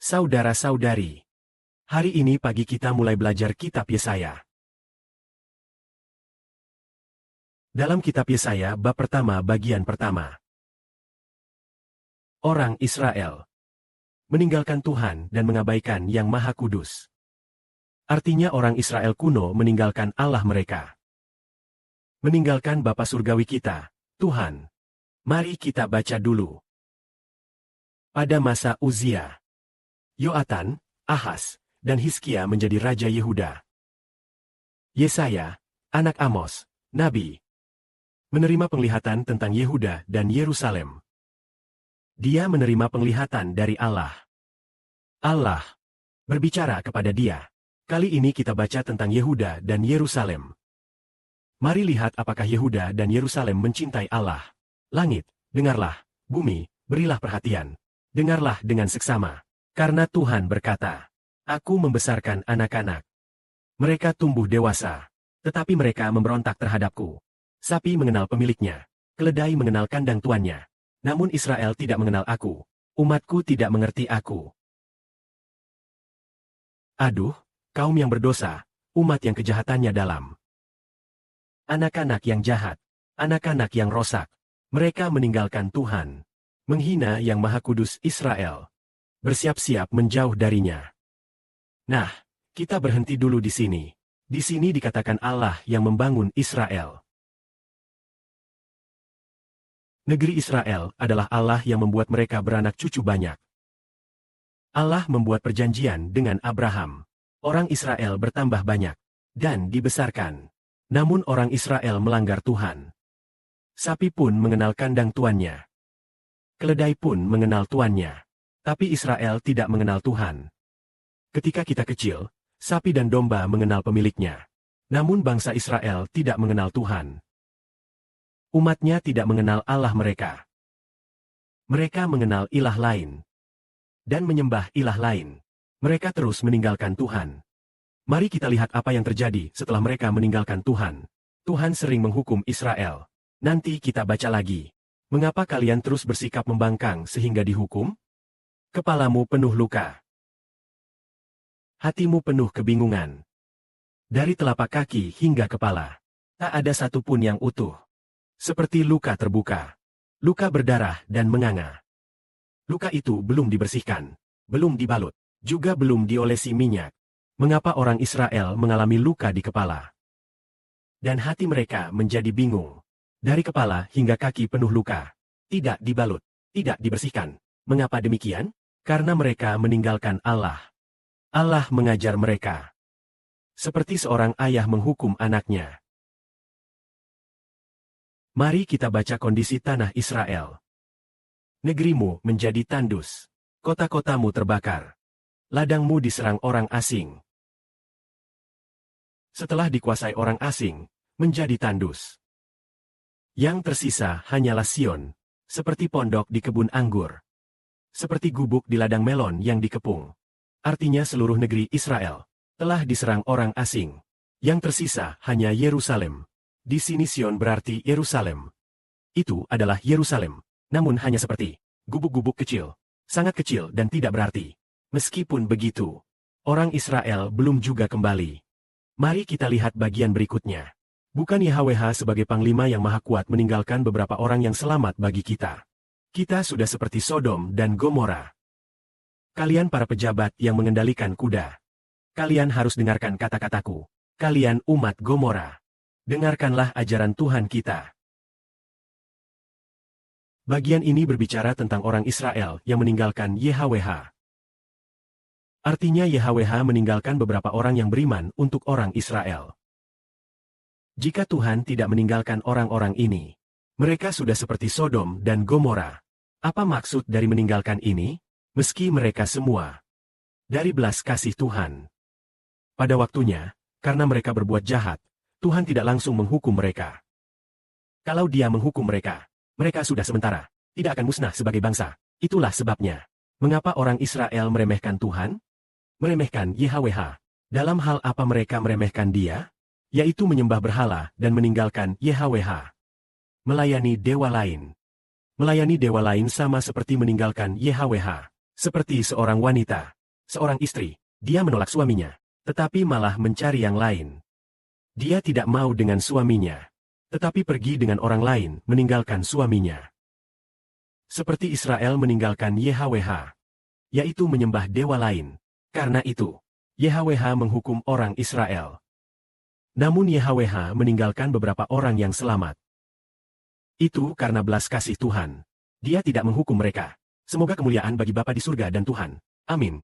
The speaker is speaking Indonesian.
Saudara-saudari, hari ini pagi kita mulai belajar kitab Yesaya. Dalam kitab Yesaya bab pertama bagian pertama. Orang Israel meninggalkan Tuhan dan mengabaikan Yang Maha Kudus. Artinya orang Israel kuno meninggalkan Allah mereka. Meninggalkan Bapa Surgawi kita, Tuhan. Mari kita baca dulu. Pada masa Uzia, Yoatan, Ahaz, dan Hizkia menjadi Raja Yehuda. Yesaya, anak Amos, Nabi, menerima penglihatan tentang Yehuda dan Yerusalem. Dia menerima penglihatan dari Allah. Allah berbicara kepada dia. Kali ini kita baca tentang Yehuda dan Yerusalem. Mari lihat apakah Yehuda dan Yerusalem mencintai Allah. Langit, dengarlah, bumi, berilah perhatian. Dengarlah dengan seksama. Karena Tuhan berkata, Aku membesarkan anak-anak. Mereka tumbuh dewasa, tetapi mereka memberontak terhadapku. Sapi mengenal pemiliknya, keledai mengenal kandang tuannya. Namun Israel tidak mengenal aku, umatku tidak mengerti aku. Aduh, kaum yang berdosa, umat yang kejahatannya dalam. Anak-anak yang jahat, anak-anak yang rosak, mereka meninggalkan Tuhan, menghina Yang Maha Kudus Israel. Bersiap-siap menjauh darinya. Nah, kita berhenti dulu di sini. Di sini dikatakan Allah yang membangun Israel. Negeri Israel adalah Allah yang membuat mereka beranak cucu banyak. Allah membuat perjanjian dengan Abraham. Orang Israel bertambah banyak dan dibesarkan. Namun orang Israel melanggar Tuhan. Sapi pun mengenal kandang tuannya. Keledai pun mengenal tuannya. Tapi Israel tidak mengenal Tuhan. Ketika kita kecil, sapi dan domba mengenal pemiliknya. Namun bangsa Israel tidak mengenal Tuhan. Umatnya tidak mengenal Allah mereka. Mereka mengenal ilah lain. Dan menyembah ilah lain. Mereka terus meninggalkan Tuhan. Mari kita lihat apa yang terjadi setelah mereka meninggalkan Tuhan. Tuhan sering menghukum Israel. Nanti kita baca lagi. Mengapa kalian terus bersikap membangkang sehingga dihukum? Kepalamu penuh luka. Hatimu penuh kebingungan. Dari telapak kaki hingga kepala, tak ada satupun yang utuh. Seperti luka terbuka. Luka berdarah dan menganga. Luka itu belum dibersihkan, belum dibalut, juga belum diolesi minyak. Mengapa orang Israel mengalami luka di kepala? Dan hati mereka menjadi bingung. Dari kepala hingga kaki penuh luka. Tidak dibalut, tidak dibersihkan. Mengapa demikian? Karena mereka meninggalkan Allah. Allah mengajar mereka. Seperti seorang ayah menghukum anaknya. Mari kita baca kondisi tanah Israel. Negerimu menjadi tandus. Kota-kotamu terbakar. Ladangmu diserang orang asing. Setelah dikuasai orang asing, menjadi tandus. Yang tersisa hanyalah Sion, seperti pondok di kebun anggur. Seperti gubuk di ladang melon yang dikepung. Artinya seluruh negeri Israel telah diserang orang asing. Yang tersisa hanya Yerusalem. Di sini Sion berarti Yerusalem. Itu adalah Yerusalem, namun hanya seperti gubuk-gubuk kecil. Sangat kecil dan tidak berarti. Meskipun begitu, orang Israel belum juga kembali. Mari kita lihat bagian berikutnya. Bukan YHWH sebagai panglima yang maha kuat meninggalkan beberapa orang yang selamat bagi kita. Kita sudah seperti Sodom dan Gomora. Kalian para pejabat yang mengendalikan kuda. Kalian harus dengarkan kata-kataku. Kalian umat Gomora. Dengarkanlah ajaran Tuhan kita. Bagian ini berbicara tentang orang Israel yang meninggalkan YHWH. Artinya YHWH meninggalkan beberapa orang yang beriman untuk orang Israel. Jika Tuhan tidak meninggalkan orang-orang ini, mereka sudah seperti Sodom dan Gomora. Apa maksud dari meninggalkan ini? Meski mereka semua dari belas kasih Tuhan. Pada waktunya, karena mereka berbuat jahat, Tuhan tidak langsung menghukum mereka. Kalau Dia menghukum mereka, mereka sudah sementara tidak akan musnah sebagai bangsa. Itulah sebabnya. Mengapa orang Israel meremehkan Tuhan? Meremehkan YHWH. Dalam hal apa mereka meremehkan Dia? Yaitu menyembah berhala dan meninggalkan YHWH. Melayani dewa lain. Melayani dewa lain sama seperti meninggalkan YHWH. Seperti seorang wanita, seorang istri, dia menolak suaminya, tetapi malah mencari yang lain. Dia tidak mau dengan suaminya, tetapi pergi dengan orang lain meninggalkan suaminya. Seperti Israel meninggalkan YHWH, yaitu menyembah dewa lain. Karena itu, YHWH menghukum orang Israel. Namun YHWH meninggalkan beberapa orang yang selamat. Itu karena belas kasih Tuhan. Dia tidak menghukum mereka. Semoga kemuliaan bagi Bapa di surga dan Tuhan. Amin.